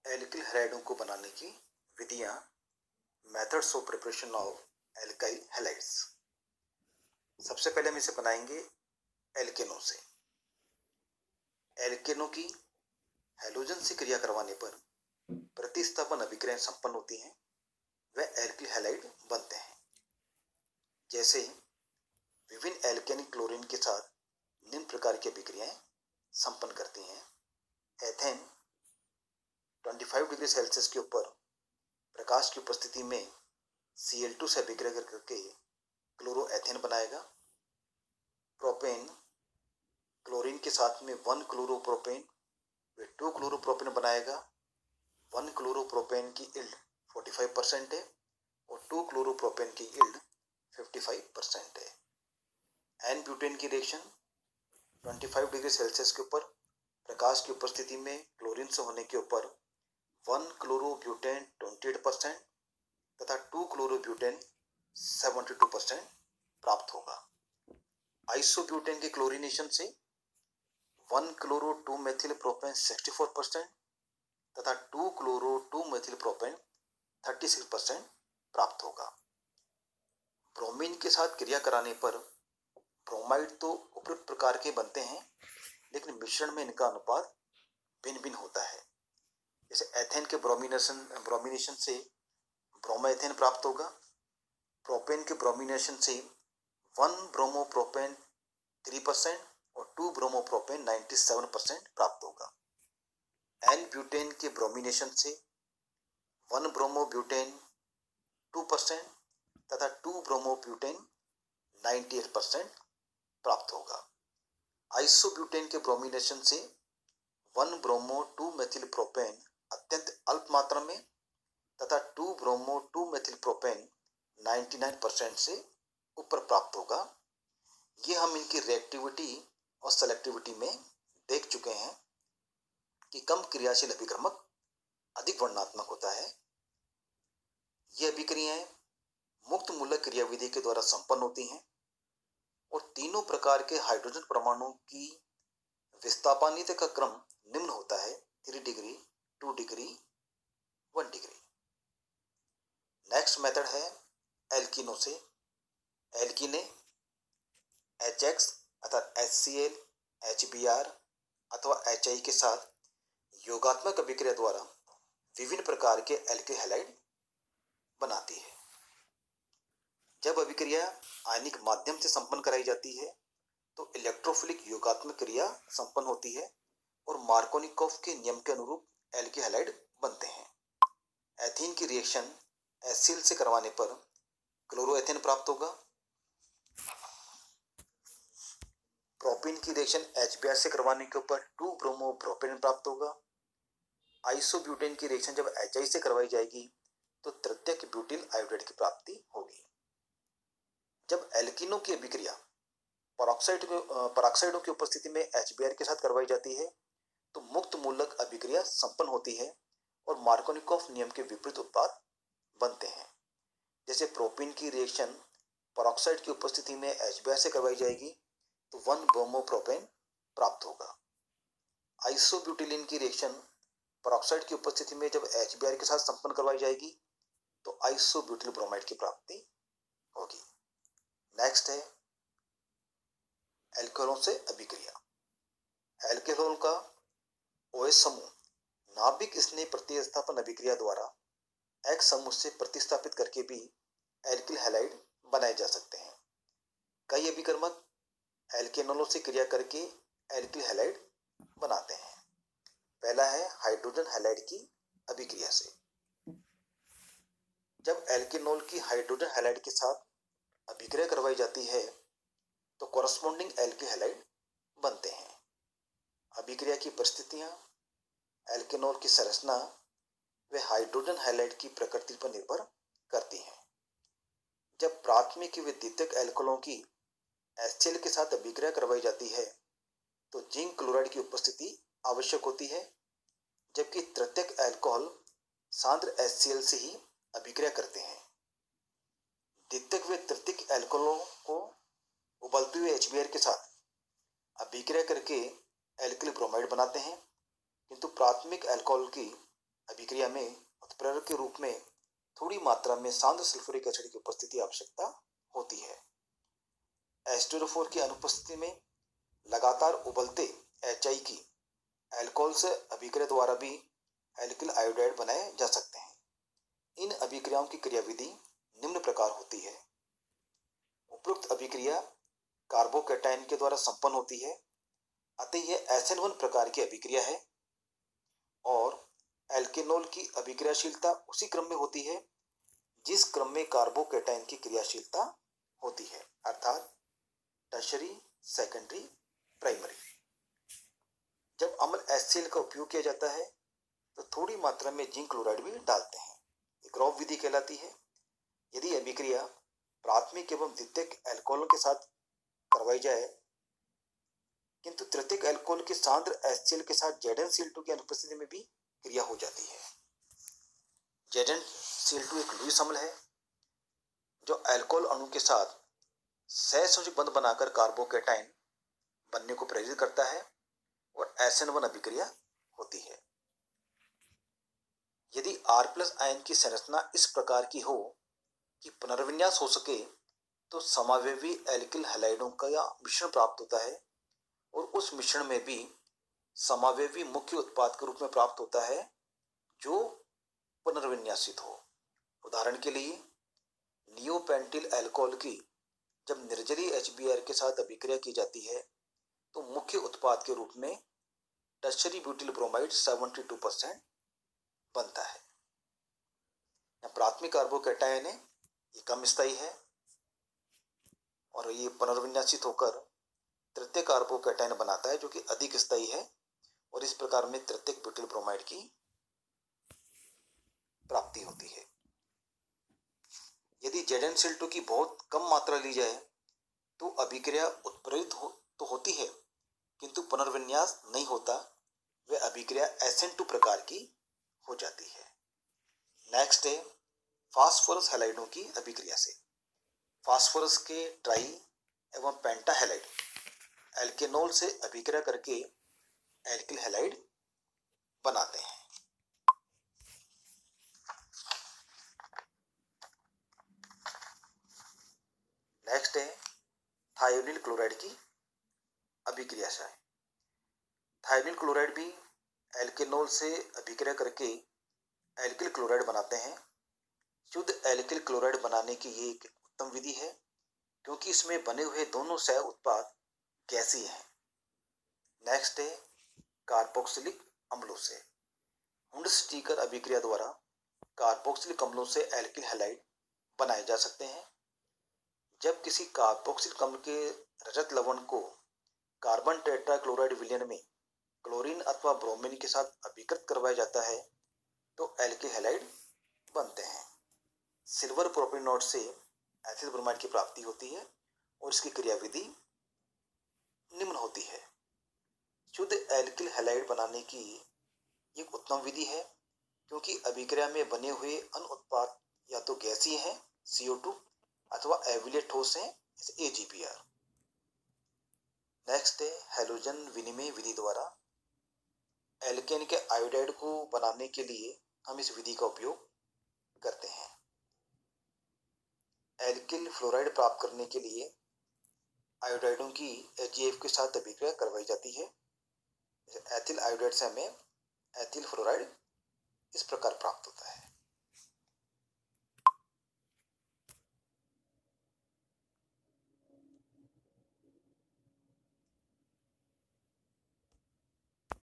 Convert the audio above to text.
Alkyl हैलाइडों को बनाने की विधियां, methods of preparation of alkyl halides. सबसे पहले हम इसे बनाएंगे एल्केनों से। एल्केनों की हैलोजन से क्रिया करवाने पर प्रतिस्थापन अभिक्रियाएं संपन्न होती हैं, वे एल्किल हैलाइड बनते हैं। जैसे विभिन्न एल्केनिक क्लोरीन के साथ निम्न प्रकार की अभिक्रियाएं संपन्न करती हैं। एथेन 25 डिग्री सेल्सियस के ऊपर प्रकाश की उपस्थिति में Cl2 से अभिक्रिया करके क्लोरोएथेन बनाएगा। प्रोपेन क्लोरीन के साथ में 1 क्लोरोप्रोपेन वे 2 क्लोरोप्रोपेन बनाएगा। 1 क्लोरोप्रोपेन की यील्ड 45% है और 2 क्लोरोप्रोपेन की यील्ड 55% है। एन ब्यूटेन की रिएक्शन 25 डिग्री सेल्सियस के ऊपर प्रकाश की उपस्थिति में क्लोरीन से होने के ऊपर 1 क्लोरोब्यूटेन 28% तथा 2 क्लोरोब्यूटेन 72% प्राप्त होगा। आइसोब्यूटेन के क्लोरीनेशन से 1 क्लोरो 2 मेथिल प्रोपेन 64% तथा 2 क्लोरो 2 मेथिल प्रोपेन 36% प्राप्त होगा। ब्रोमीन के साथ क्रिया कराने पर ब्रोमाइड तो उपयुक्त प्रकार के बनते हैं, लेकिन मिश्रण में इनका अनुपात भिन्न भिन्न होता है। जैसे एथेन के ब्रोमिनेशन से ब्रोमोएथेन प्राप्त होगा। प्रोपेन के ब्रोमिनेशन से 1 ब्रोमोप्रोपेन 3% और 2 ब्रोमोप्रोपेन 97% प्राप्त होगा। एन ब्यूटेन के ब्रोमिनेशन से 1 ब्रोमोब्यूटेन 2% तथा 2 ब्रोमोब्यूटेन 98% प्राप्त होगा। आइसोब्यूटेन के ब्रोमिनेशन से 1 ब्रोमो 2 मेथिल प्रोपेन अत्यंत अल्प मात्रा में तथा 2 ब्रोमो 2 मेथिल प्रोपेन 99% से ऊपर प्राप्त होगा। ये हम इनकी रिएक्टिविटी और सेलेक्टिविटी में देख चुके हैं कि कम क्रियाशील अभिक्रमक अधिक वर्णनात्मक होता है। ये अभिक्रियाएं मुक्त मूलक क्रियाविधि के द्वारा संपन्न होती हैं और तीनों प्रकार के हाइड्रोजन परमाणुओं की विस्थापनीयता का क्रम निम्न होता है: 3 degree, 2 degree, 1 degree. Next method है एल्कीनों से। एल्कीने HX अर्थात HCl, HBr अथवा HI के साथ योगात्मक अभिक्रिया द्वारा विभिन्न प्रकार के एल्किल हैलाइड बनाती है। जब अभिक्रिया आयनिक माध्यम से संपन्न कराई जाती है तो इलेक्ट्रोफिलिक योगात्मक क्रिया संपन्न होती है और मार्कोनिकोव के नियम के अनुरूप एल्किल हैलाइड बनते हैं। एथीन की रिएक्शन HCl से करवाने पर क्लोरोएथेन प्राप्त होगा। प्रोपीन की रिएक्शन HBr से करवाने के ऊपर 2 ब्रोमो प्रोपेन प्राप्त होगा। आइसोब्यूटेन की रिएक्शन जब HI से करवाई जाएगी तो तृतीयक ब्यूटिल आयोडाइड की प्राप्ति होगी। जब एल्कीनों की अभिक्रिया पराक्साइडों की उपस्थिति में HBr के साथ करवाई जाती है तो मुक्त मूलक अभिक्रिया संपन्न होती है और मार्कोनिकोव नियम के विपरीत उत्पाद बनते हैं। जैसे प्रोपीन की रिएक्शन पराक्साइड की उपस्थिति में HBr से करवाई जाएगी तो 1 ब्रोमोप्रोपेन प्राप्त होगा। आइसोब्यूटिलीन की रिएक्शन पराक्साइड की उपस्थिति में जब HBr के साथ संपन्न करवाई जाएगी तो आइसोब्यूटिल ब्रोमाइड की प्राप्ति होगी। नेक्स्ट है एल्कोहलों से अभिक्रिया। एल्कोहल का OH समूह नाभिक स्नेह प्रतिस्थापन अभिक्रिया द्वारा X समूह से प्रतिस्थापित करके भी एल्किल हैलाइड बनाए जा सकते हैं। कई अभिकर्मक एल्केनोलों से क्रिया करके एल्किल हैलाइड बनाते हैं। पहला है हाइड्रोजन हैलाइड की अभिक्रिया से। जब एल्केनोल की हाइड्रोजन हैलाइड के साथ अभिक्रिया करवाई जाती है तो कॉरस्पॉन्डिंग एल्किल हैलाइड बनते हैं। अभिक्रिया की परिस्थितियां, एल्केनोल की संरचना वे हाइड्रोजन हैलाइड की प्रकृति पर निर्भर करती हैं। जब प्राथमिक व द्वितीयक एल्कोहलों की HCl के साथ अभिक्रिया करवाई जाती है तो जिंक क्लोराइड की उपस्थिति आवश्यक होती है, जबकि तृतीयक एल्कोहल सांद्र HCl से ही अभिक्रिया करते हैं। द्वितीयक व तृतीयक एल्कोहलों को उबलते हुए HBr के साथ अभिक्रिया करके एल्किल ब्रोमाइड बनाते हैं, किंतु प्राथमिक एल्कोहल की अभिक्रिया में उत्प्रेरक के रूप में थोड़ी मात्रा में सांद्र सल्फ्यूरिक एसिड की उपस्थिति आवश्यकता होती है। H2O4 की अनुपस्थिति में लगातार उबलते HI की अल्कोहल से अभिक्रिया द्वारा भी एल्किल आयोडाइड बनाए जा सकते हैं। इन अभिक्रियाओं की क्रियाविधि निम्न प्रकार होती है। उपरोक्त अभिक्रिया कार्बोकैटायन के द्वारा संपन्न होती है, अतः यह SN1 प्रकार की अभिक्रिया है और एल्केनॉल की अभिक्रियाशीलता उसी क्रम में होती है जिस क्रम में कार्बोकैटायन की क्रियाशीलता होती है, अर्थात टर्शरी, सेकेंडरी, प्राइमरी। जब अम्ल HCl का उपयोग किया जाता है तो थोड़ी मात्रा में जिंक क्लोराइड भी डालते हैं। एक रॉब विधि कहलाती है। यदि अभिक्रिया प्राथमिक एवं द्वितीयक अल्कोहलों के साथ करवाई जाए किंतु तृतीयक अल्कोहल के सांद्र HCl के साथ ZnCl2 की अनुपस्थिति में भी क्रिया हो जाती है। ZnCl2 एक लुईस अम्ल है जो अल्कोहल अणु के साथ सहसंयोजक बंध बनाकर कार्बोकैटायन बनने को प्रेरित करता है और SN1 अभिक्रिया होती है। यदि R+ आयन की संरचना इस प्रकार की हो कि पुनर्विन्यास हो सके तो समावयवी एल्किल हैलाइडों का मिश्रण प्राप्त होता है और उस मिश्रण में भी समावयवी मुख्य उत्पाद के रूप में प्राप्त होता है जो पुनर्विन्यासित हो। उदाहरण के लिए नियोपेंटिल अल्कोहल की जब निर्जलीय HBr के साथ अभिक्रिया की जाती है तो मुख्य उत्पाद के रूप में टर्शरी ब्यूटिल ब्रोमाइड 72% बनता है। प्राथमिक कार्बोकैटायन है, ये कम स्थायी है और ये पुनर्विन्यासित होकर तृतीय कार्बोकैटायन बनाता है जो कि अधिक स्थायी है और इस प्रकार में तृतीयक ब्यूटिल ब्रोमाइड की प्राप्ति होती है। यदि ZnCl2 की बहुत कम मात्रा ली जाए तो अभिक्रिया उत्प्रेरित तो होती है किंतु पुनर्विन्यास नहीं होता, वह अभिक्रिया SN2 प्रकार की हो जाती है। नेक्स्ट है फास्फोरस हैलाइडों की अभिक्रिया से। फास्फोरस के ट्राई एवं पेंटा हैलाइड एल्केनॉल से अभिक्रिया करके एल्किल हैलाइड बनाते हैं। नेक्स्ट है थायोनिल क्लोराइड की अभिक्रिया से। थायोनिल क्लोराइड भी एल्केनॉल से अभिक्रिया करके एल्किल क्लोराइड बनाते हैं। शुद्ध एल्किल क्लोराइड बनाने की ये एक उत्तम विधि है क्योंकि इसमें बने हुए दोनों सह उत्पाद गैसीय हैं। नेक्स्ट है कार्बोक्सिलिक अम्लों से। हुंड-स्टीकर अभिक्रिया द्वारा कार्बोक्सिलिक अम्लों से एल्किल हैलाइड बनाए जा सकते हैं। जब किसी कार्बोक्सिलिक अम्ल के रजत लवण को कार्बन टेट्राक्लोराइड विलयन में क्लोरीन अथवा ब्रोमीन के साथ अभिकृत करवाया जाता है तो एल्किल हैलाइड बनते हैं। सिल्वर प्रोपेनॉट से एथिल ब्रोमाइड की प्राप्ति होती है और इसकी क्रियाविधि निम्न होती है। शुद्ध एल्किल हैलाइड बनाने की एक उत्तम विधि है क्योंकि अभिक्रिया में बने हुए अन्य उत्पाद या तो गैसीय हैं CO2 अथवा एविलीय ठोस हैं AgBr। नेक्स्ट है हैलोजन विनिमय विधि द्वारा एल्केन के आयोडाइड को बनाने के लिए हम इस विधि का उपयोग करते हैं। एल्किल फ्लोराइड प्राप्त करने के लिए आयोडाइडों की HAF के साथ अभिक्रिया करवाई जाती है। एथिल आयोडाइड से हमें एथिल फ्लोराइड इस प्रकार प्राप्त होता है।